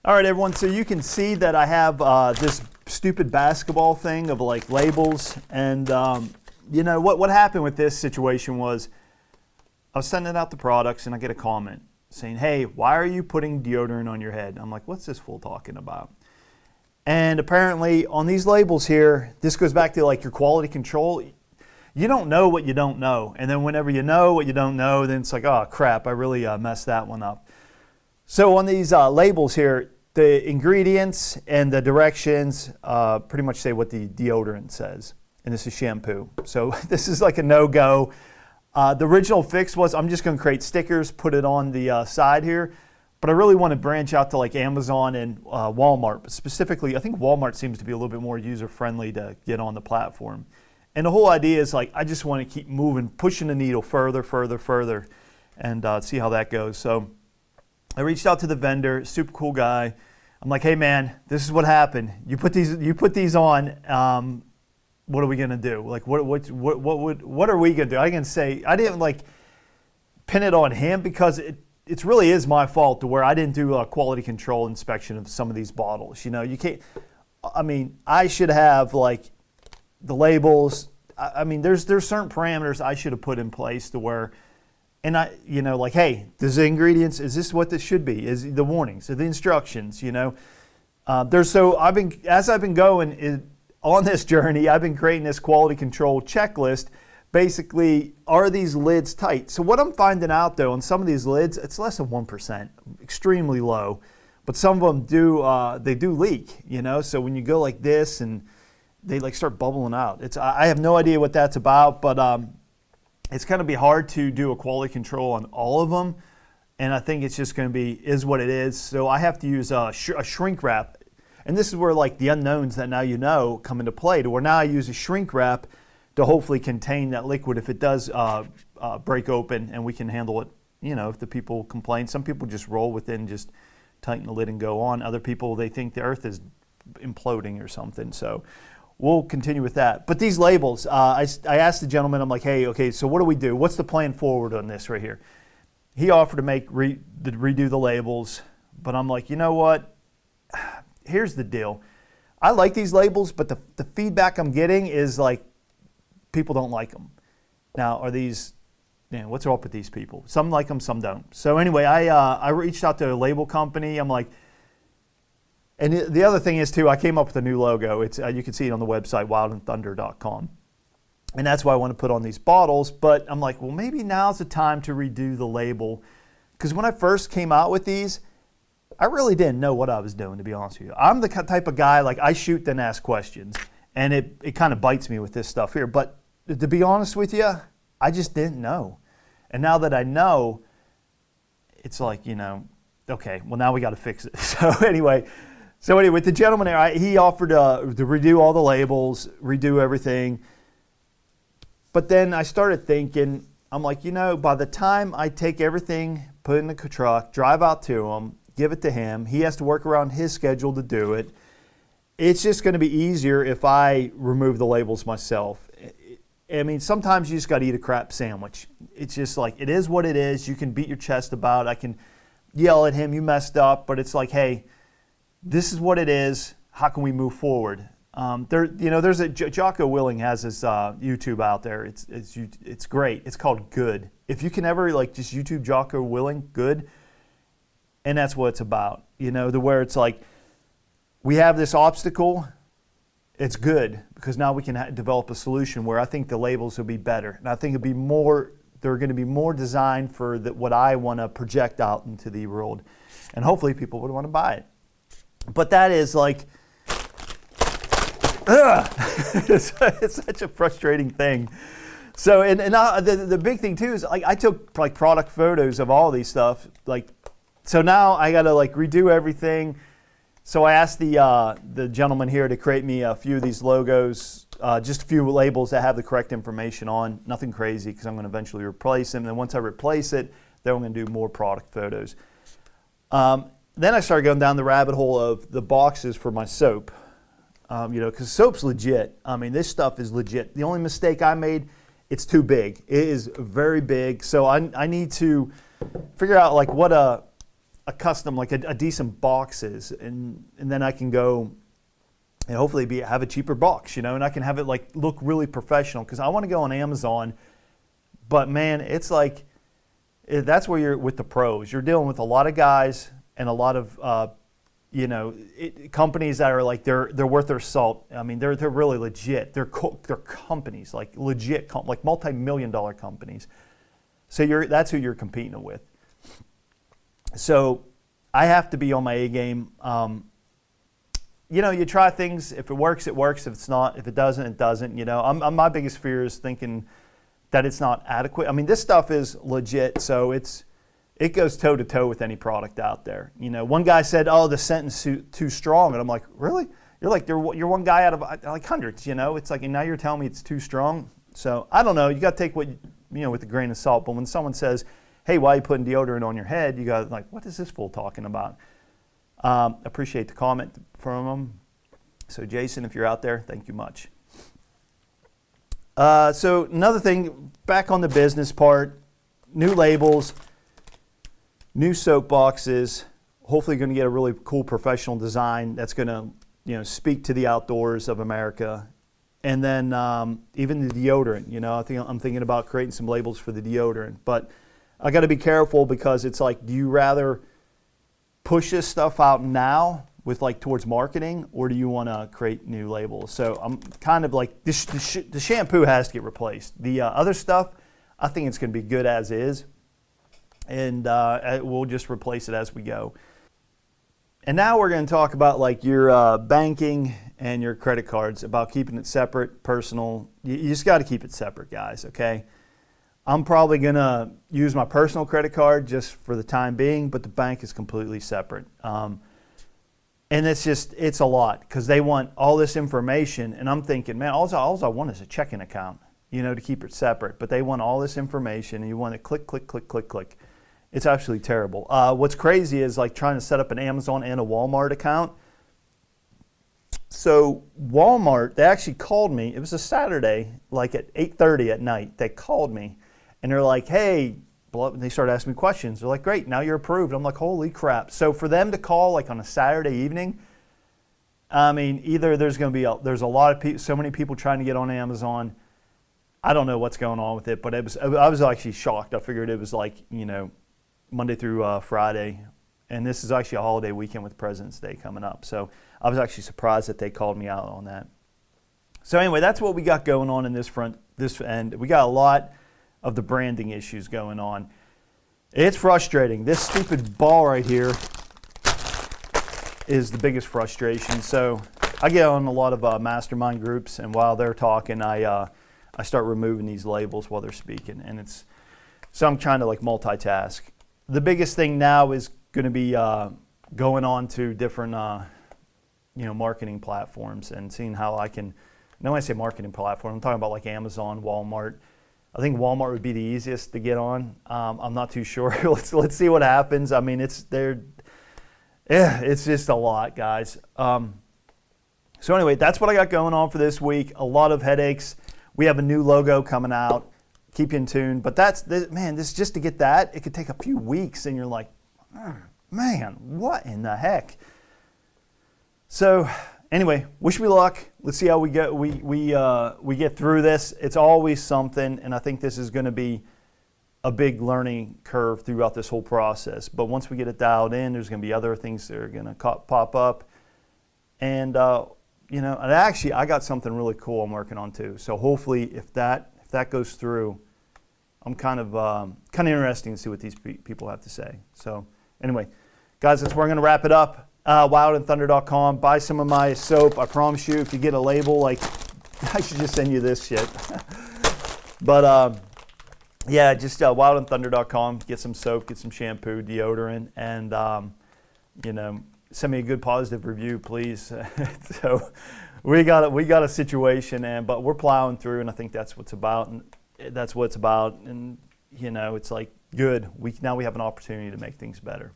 All right, everyone, so you can see that I have this stupid basketball thing of like labels. And you know, what happened with this situation was I was sending out the products and I get a comment saying, hey, why are you putting deodorant on your head? I'm like, what's this fool talking about? And apparently on these labels here, this goes back to like your quality control. You don't know what you don't know. And then whenever you know what you don't know, then it's like, oh crap, I really messed that one up. So on these labels here, the ingredients and the directions pretty much say what the deodorant says. And this is shampoo. So this is like a no-go. The original fix was I'm just going to create stickers, put it on the side here. But I really want to branch out to like Amazon and Walmart. But specifically, I think Walmart seems to be a little bit more user-friendly to get on the platform. And the whole idea is like I just want to keep moving, pushing the needle further, and see how that goes. So I reached out to the vendor, super cool guy. I'm like, hey man, this is what happened. You put these on. What are we gonna do? Like, what are we gonna do? I can say I didn't like pin it on him because it really is my fault to where I didn't do a quality control inspection of some of these bottles. You know, you can't. I mean, I should have like the labels. I mean, there's certain parameters I should have put in place to where. And I, you know, like, hey, does the ingredients, is this what this should be? Is the warnings, are the instructions, you know? As I've been going on this journey, I've been creating this quality control checklist. Basically, are these lids tight? So what I'm finding out though, on some of these lids, it's less than 1%, extremely low. But some of them they do leak, you know? So when you go like this and they like start bubbling out. I have no idea what that's about, but it's going to be hard to do a quality control on all of them, and I think it's just going to be is what it is. So I have to use a shrink wrap, and this is where like the unknowns that now you know come into play. To where now I use a shrink wrap to hopefully contain that liquid if it does break open, and we can handle it. You know, if the people complain, some people just roll with it and just tighten the lid and go on. Other people, they think the earth is imploding or something. So we'll continue with that. But these labels, I asked the gentleman, I'm like, hey, okay, so what do we do? What's the plan forward on this right here? He offered to redo the labels, but I'm like, you know what? Here's the deal. I like these labels, but the feedback I'm getting is like people don't like them. Now, are these, you know, what's up with these people? Some like them, some don't. So anyway, I reached out to a label company. I'm like, and the other thing is, too, I came up with a new logo. It's you can see it on the website, wildandthunder.com. And that's why I want to put on these bottles. But I'm like, well, maybe now's the time to redo the label. Because when I first came out with these, I really didn't know what I was doing, to be honest with you. I'm the type of guy, like, I shoot then ask questions. And it kind of bites me with this stuff here. But to be honest with you, I just didn't know. And now that I know, it's like, you know, okay, well, now we got to fix it. So anyway, with the gentleman there, he offered to redo all the labels, redo everything. But then I started thinking, I'm like, you know, by the time I take everything, put it in the truck, drive out to him, give it to him, he has to work around his schedule to do it. It's just going to be easier if I remove the labels myself. I mean, sometimes you just got to eat a crap sandwich. It's just like, it is what it is. You can beat your chest about it. I can yell at him, you messed up, but it's like, hey, this is what it is. How can we move forward? There's Jocko Willing has this YouTube out there. It's great. It's called Good. If you can ever like just YouTube Jocko Willing, Good, and that's what it's about. You know, where it's like we have this obstacle. It's good because now we can develop a solution where I think the labels will be better, and I think it'll be more. They're going to be more designed for what I want to project out into the world, and hopefully people would want to buy it. But that is like, it's such a frustrating thing. So, and the big thing too is like I took like product photos of all these stuff. Like, so now I got to like redo everything. So I asked the gentleman here to create me a few of these logos, just a few labels that have the correct information on. Nothing crazy because I'm going to eventually replace them. And then once I replace it, then I'm going to do more product photos. Then I started going down the rabbit hole of the boxes for my soap, because soap's legit. I mean, this stuff is legit. The only mistake I made, it's too big. It is very big. So I need to figure out like what a a custom, like a decent boxes, and then I can go and hopefully have a cheaper box, you know, and I can have it like look really professional, because I want to go on Amazon. But man, it's like, that's where you're with the pros. You're dealing with a lot of guys and a lot of companies that are like, they're worth their salt. I mean, they're really legit. They're companies, like legit, like multi-million-dollar companies. So that's who you're competing with. So I have to be on my A game. You try things. If it works, it works. If it's not, if it doesn't, it doesn't. My biggest fear is thinking that it's not adequate. I mean, this stuff is legit, so it goes toe to toe with any product out there. One guy said, "Oh, the sentence too strong," and I'm like, "Really? You're one guy out of like hundreds." It's like, and now you're telling me it's too strong. So I don't know. You got to take what with a grain of salt. But when someone says, "Hey, why are you putting deodorant on your head?" You got like, "What is this fool talking about?" Appreciate the comment from him. So Jason, if you're out there, thank you much. So another thing, back on the business part, new labels, new soap boxes, hopefully going to get a really cool professional design that's going to speak to the outdoors of America. And then even the deodorant, I'm thinking about creating some labels for the deodorant. But I got to be careful, because it's like, do you rather push this stuff out now with like towards marketing, or do you want to create new labels? So I'm kind of like, the shampoo has to get replaced. The other stuff, I think it's going to be good as is, and we'll just replace it as we go. And now we're going to talk about like your banking and your credit cards, about keeping it separate, personal. You just got to keep it separate, guys, okay? I'm probably going to use my personal credit card just for the time being, but the bank is completely separate. And it's a lot, because they want all this information, and I'm thinking, man, all I want is a checking account, to keep it separate. But they want all this information, and you want to click, click, click, click, click. It's absolutely terrible. What's crazy is like trying to set up an Amazon and a Walmart account. So Walmart, they actually called me. It was a Saturday, like at 8:30 at night. They called me, and they're like, "Hey," they started asking me questions. They're like, "Great, now you're approved." I'm like, "Holy crap!" So for them to call like on a Saturday evening, I mean, either there's a lot of people, so many people trying to get on Amazon. I don't know what's going on with it, but I was actually shocked. I figured it was like Monday through Friday, and this is actually a holiday weekend with President's Day coming up. So I was actually surprised that they called me out on that. So anyway, that's what we got going on in this end. We got a lot of the branding issues going on. It's frustrating. This stupid ball right here is the biggest frustration. So I get on a lot of mastermind groups, and while they're talking, I start removing these labels while they're speaking, and so I'm trying to like multitask. The biggest thing now is going to be going on to different marketing platforms and seeing how I can. Now when I say marketing platform, I'm talking about like Amazon, Walmart. I think Walmart would be the easiest to get on. I'm not too sure. let's see what happens. I mean, it's just a lot, guys. So anyway, that's what I got going on for this week. A lot of headaches. We have a new logo coming out. Keep you in tune. But this just to get that, it could take a few weeks, and you're like, man, what in the heck? So anyway, wish me luck. Let's see how we get through this. It's always something, and I think this is going to be a big learning curve throughout this whole process. But once we get it dialed in, there's going to be other things that are going to pop up, and and actually, I got something really cool I'm working on too. So hopefully, if that goes through, I'm kind of interesting to see what these people have to say. So anyway, guys, that's where I'm going to wrap it up. WildandThunder.com. Buy some of my soap. I promise you, if you get a label, like I should just send you this shit. But yeah, just WildandThunder.com. Get some soap, get some shampoo, deodorant, and send me a good positive review, please. So we got a situation, but we're plowing through, and I think that's what's about, and that's what it's about. And it's like good. Now we have an opportunity to make things better.